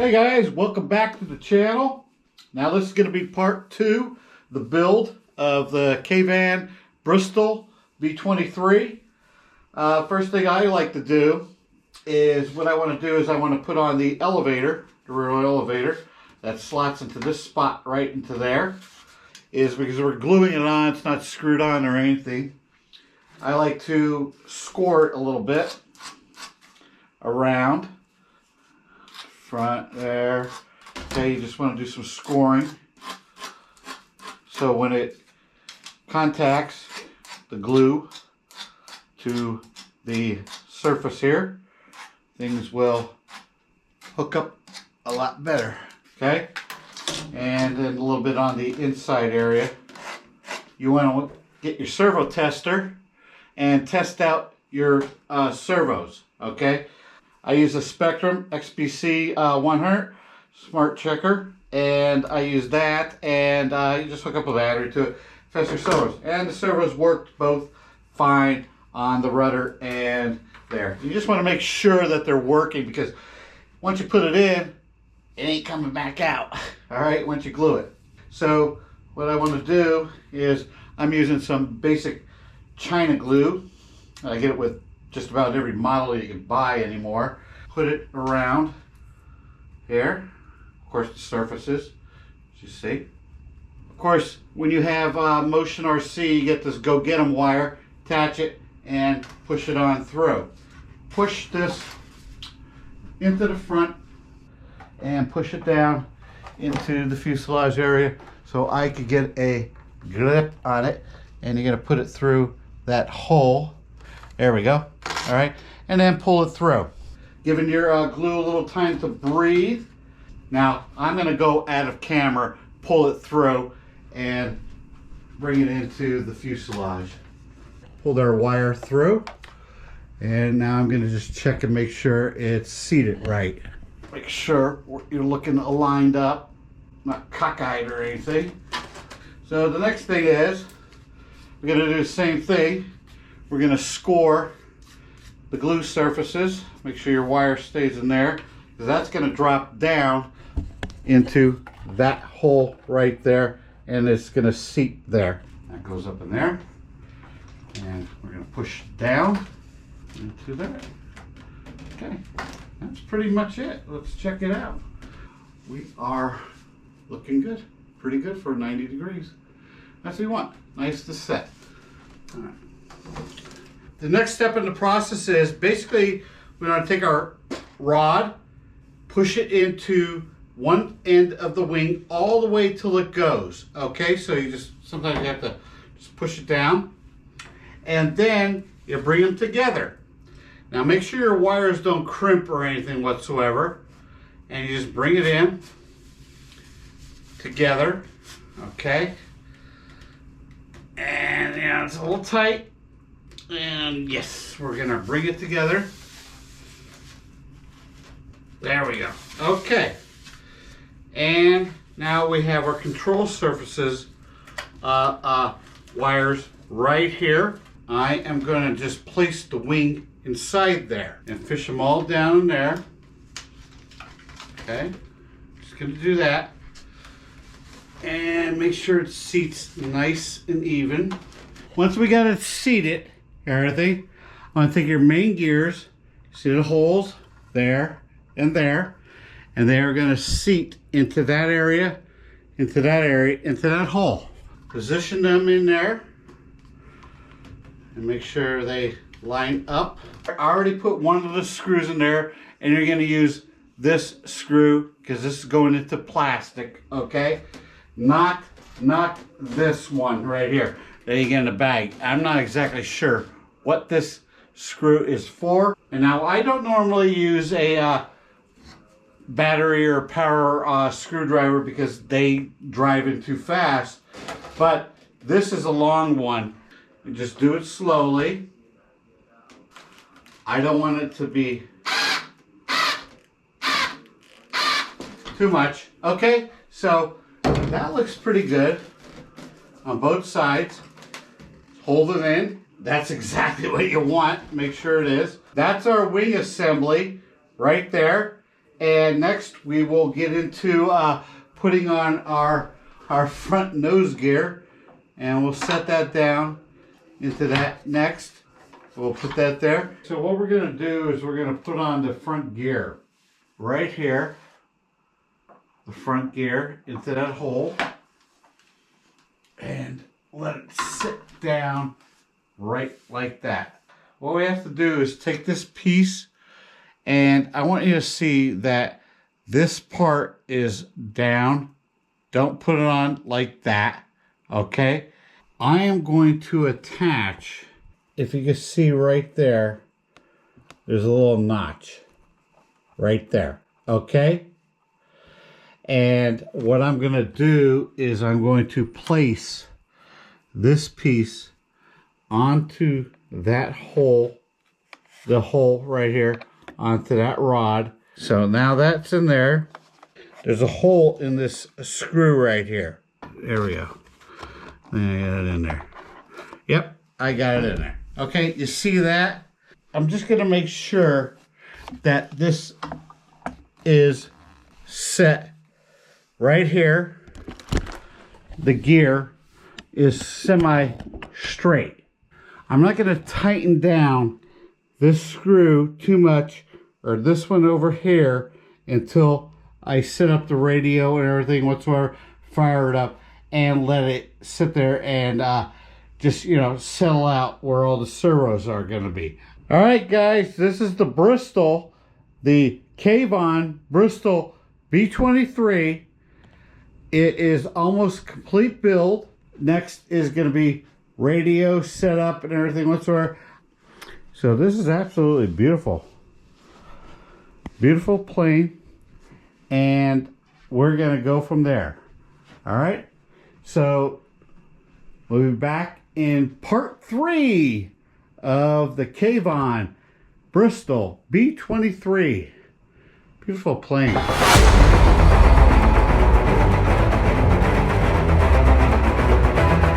Hey guys, welcome back to the channel. Now this is going to be part 2, the build of the Kavan Bristol B23. First thing I like to do is, what I want to do is I want to put on the elevator, the rear elevator, that slots into this spot right into there. Is because we're gluing it on, it's not screwed on or anything. I like to score it a little bit around. Front there. Okay, you just want to do some scoring. So when it contacts the glue to the surface here, things will hook up a lot better. Okay? And then a little bit on the inside area. You want to get your servo tester and test out your servos. Okay? I use a Spectrum XBC 100 smart checker, and I use that, and you just hook up a battery to it, test your servos. And the servos worked both fine on the rudder and there. You just want to make sure that they're working, because once you put it in, it ain't coming back out. All right, once you glue it. So what I want to do is, I'm using some basic China glue. I get it with just about every model you can buy anymore. Put it around here. Of course, the surfaces, as you see. Of course, when you have Motion RC, you get this go get 'em wire, attach it, and push it on through. Push this into the front and push it down into the fuselage area so I could get a grip on it. And you're going to put it through that hole. There we go. All right, and then pull it through, giving your glue a little time to breathe. Now I'm going to go out of camera, pull it through, and bring it into the fuselage. Pulled our wire through, and now I'm going to just check and make sure it's seated right. Make sure you're looking aligned up, not cockeyed or anything. So the next thing is, we're going to do the same thing. We're going to score the glue surfaces. Make sure your wire stays in there, because that's going to drop down into that hole right there, and it's going to seat there. That goes up in there, and we're going to push down into there. Okay, that's pretty much it. Let's check it out. We are looking good, pretty good for 90 degrees. That's what we want, nice to set. All right. The next step in the process is, basically we're going to take our rod, push it into one end of the wing all the way till it goes. Okay, so you just, sometimes you have to just push it down, and then you bring them together. Now make sure your wires don't crimp or anything whatsoever, and you just bring it in together. Okay, and yeah, it's a little tight. And yes, we're gonna bring it together. There we go. Okay. And now we have our control surfaces wires right here. I am gonna just place the wing inside there and fish them all down in there. Okay. Just gonna do that. And make sure it seats nice and even. Once we got it seated, everything, I want to take your main gears, see the holes there, and they're going to seat into that area, into that hole. Position them in there and make sure they line up. I already put one of the screws in there, and you're going to use this screw because this is going into plastic, okay? Not this one right here that you get in the bag. I'm not exactly sure what this screw is for. And now I don't normally use a battery or power screwdriver because they drive in too fast, but this is a long one. You just do it slowly. I don't want it to be too much. Okay, so that looks pretty good on both sides. Hold it in. That's exactly what you want. Make sure it is. That's our wing assembly right there. And next we will get into putting on our front nose gear, and we'll set that down into that next. We'll put that there. So what we're going to do is we're going to put on the front gear right here, the front gear into that hole, and let it sit down right like that. What we have to do is take this piece, and I want you to see that this part is down. Don't put it on like that, okay? I am going to attach, if you can see right there, there's a little notch right there, okay? And what I'm going to do is I'm going to place this piece onto that hole, the hole right here, onto that rod. So now that's in there. There's a hole in this screw right here. There we go. I got it in there. Yep, I got it in there. Okay, you see that? I'm just going to make sure that this is set right here. The gear is semi-straight. I'm not going to tighten down this screw too much, or this one over here, until I set up the radio and everything whatsoever, fire it up, and let it sit there and just, you know, settle out where all the servos are going to be. All right, guys, this is the Bristol, the Kavan Bristol B23. It is almost complete build. Next is going to be radio set up and everything whatsoever. So this is absolutely beautiful. Beautiful plane. And we're going to go from there. All right. So we'll be back in part 3 of the Kavan Bristol B23. Beautiful plane.